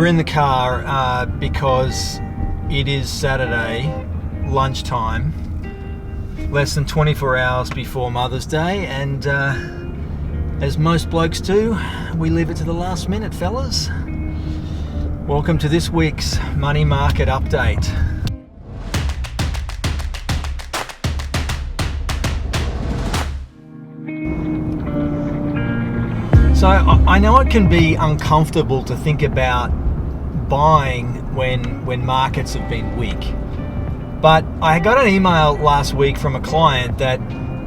we're in the car because it is Saturday lunchtime, less than 24 hours before Mother's Day, and as most blokes do, we leave it to the last minute, fellas. Welcome to this week's Money Market Update. So I know it can be uncomfortable to think about buying when markets have been weak. But I got an email last week from a client that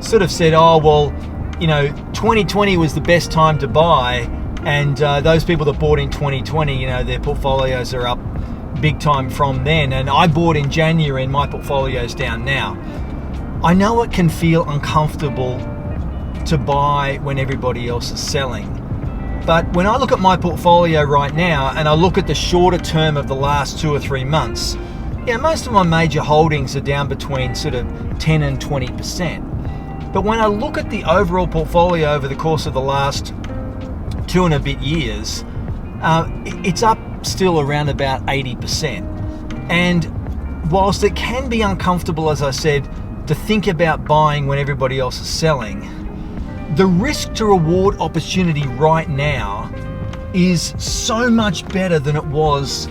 sort of said, 2020 was the best time to buy, and those people that bought in 2020, their portfolios are up big time from then, and I bought in January and my portfolio's down now. I know it can feel uncomfortable to buy when everybody else is selling. But when I look at my portfolio right now and I look at the shorter term of the last 2 or 3 months, most of my major holdings are down between sort of 10 and 20%. But when I look at the overall portfolio over the course of the last 2 and a bit years, it's up still around about 80%. And whilst it can be uncomfortable, as I said, to think about buying when everybody else is selling, the risk to reward opportunity right now is so much better than it was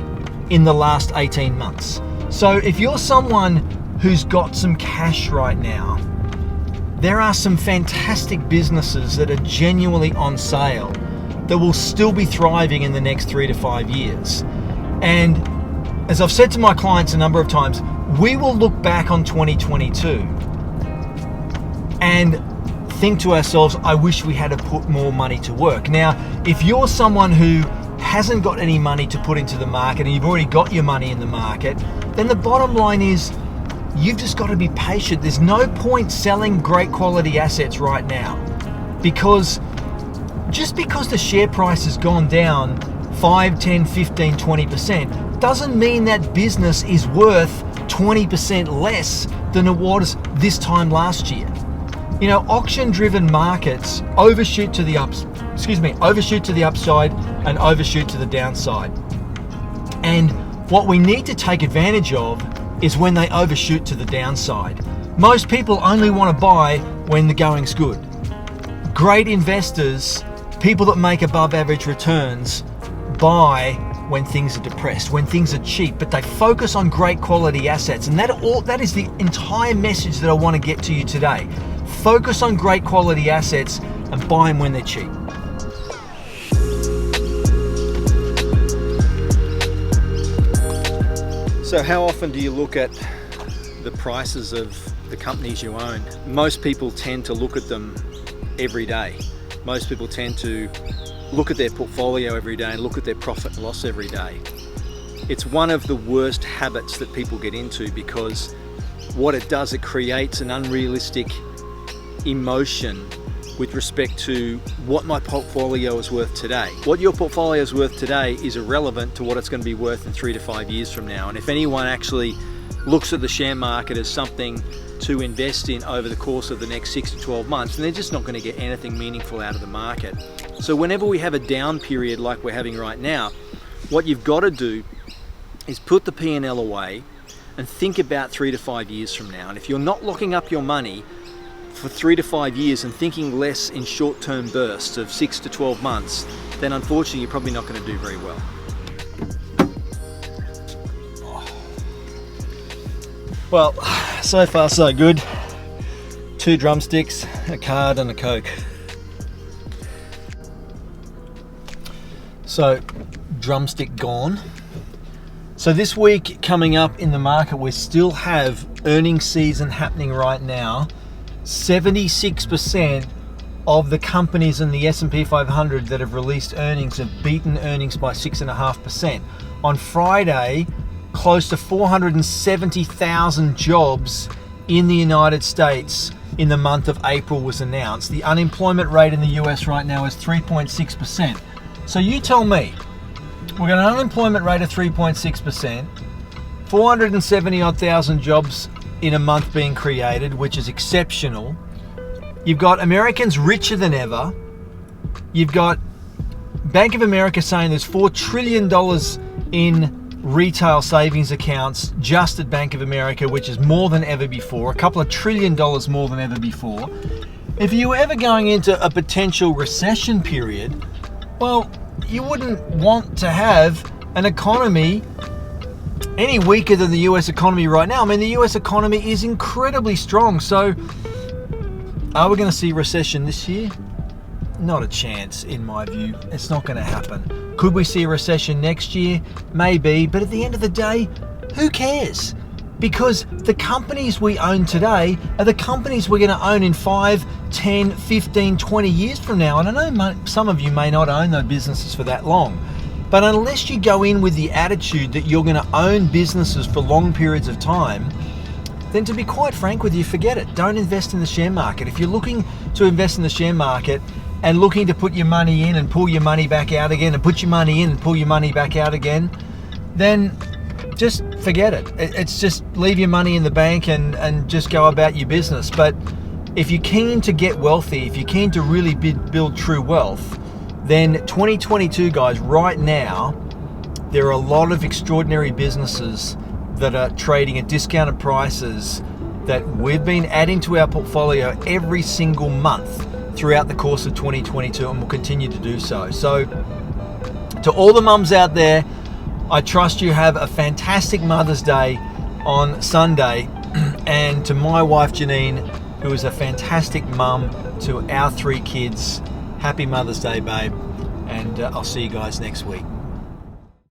in the last 18 months. So if you're someone who's got some cash right now, there are some fantastic businesses that are genuinely on sale that will still be thriving in the next 3 to 5 years. And as I've said to my clients a number of times, we will look back on 2022 and think to ourselves, I wish we had to put more money to work. Now, if you're someone who hasn't got any money to put into the market and you've already got your money in the market, then the bottom line is you've just got to be patient. There's no point selling great quality assets right now, because just because the share price has gone down 5, 10, 15, 20% doesn't mean that business is worth 20% less than it was this time last year. Auction-driven markets overshoot to the upside and overshoot to the downside. And what we need to take advantage of is when they overshoot to the downside. Most people only want to buy when the going's good. Great investors, people that make above average returns, buy when things are depressed, when things are cheap, but they focus on great quality assets. And that is the entire message that I want to get to you today. Focus on great quality assets and buy them when they're cheap. So how often do you look at the prices of the companies you own? Most people tend to look at them every day. Most people tend to look at their portfolio every day and look at their profit and loss every day. It's one of the worst habits that people get into, because what it does, it creates an unrealistic emotion with respect to what my portfolio is worth today. What your portfolio is worth today is irrelevant to what it's going to be worth in 3 to 5 years from now. And if anyone actually looks at the share market as something to invest in over the course of the next 6 to 12 months, then they're just not going to get anything meaningful out of the market. So whenever we have a down period like we're having right now, what you've got to do is put the P&L away and think about 3 to 5 years from now. And if you're not locking up your money for 3 to 5 years and thinking less in short-term bursts of 6 to 12 months, then unfortunately you're probably not going to do very well. Well, so far so good. 2 drumsticks, a card and a Coke. So, drumstick gone. So this week coming up in the market, we still have earnings season happening right now. 76% of the companies in the S&P 500 that have released earnings have beaten earnings by 6.5%. On Friday, close to 470,000 jobs in the United States in the month of April was announced. The unemployment rate in the US right now is 3.6%. So you tell me, we've got an unemployment rate of 3.6%, 470,000 jobs in a month being created, which is exceptional. You've got Americans richer than ever. You've got Bank of America saying there's $4 trillion in retail savings accounts just at Bank of America, which is more than ever before, a couple of $1 trillion more than ever before. If you were ever going into a potential recession period, well, you wouldn't want to have an economy any weaker than the US economy right now. I mean, the US economy is incredibly strong. So are we going to see recession this year? Not a chance, in my view. It's not going to happen. Could we see a recession next year? Maybe. But at the end of the day, who cares? Because the companies we own today are the companies we're going to own in 5, 10, 15, 20 years from now. And I know some of you may not own those businesses for that long. But unless you go in with the attitude that you're going to own businesses for long periods of time, then to be quite frank with you, forget it. Don't invest in the share market. If you're looking to invest in the share market and looking to put your money in and pull your money back out again and put your money in and pull your money back out again, then just forget it. It's just leave your money in the bank and just go about your business. But if you're keen to get wealthy, if you're keen to really build true wealth, then 2022, guys, right now, there are a lot of extraordinary businesses that are trading at discounted prices that we've been adding to our portfolio every single month throughout the course of 2022, and will continue to do so. So to all the mums out there, I trust you have a fantastic Mother's Day on Sunday. And to my wife, Janine, who is a fantastic mum to our 3 kids, happy Mother's Day, babe. And I'll see you guys next week.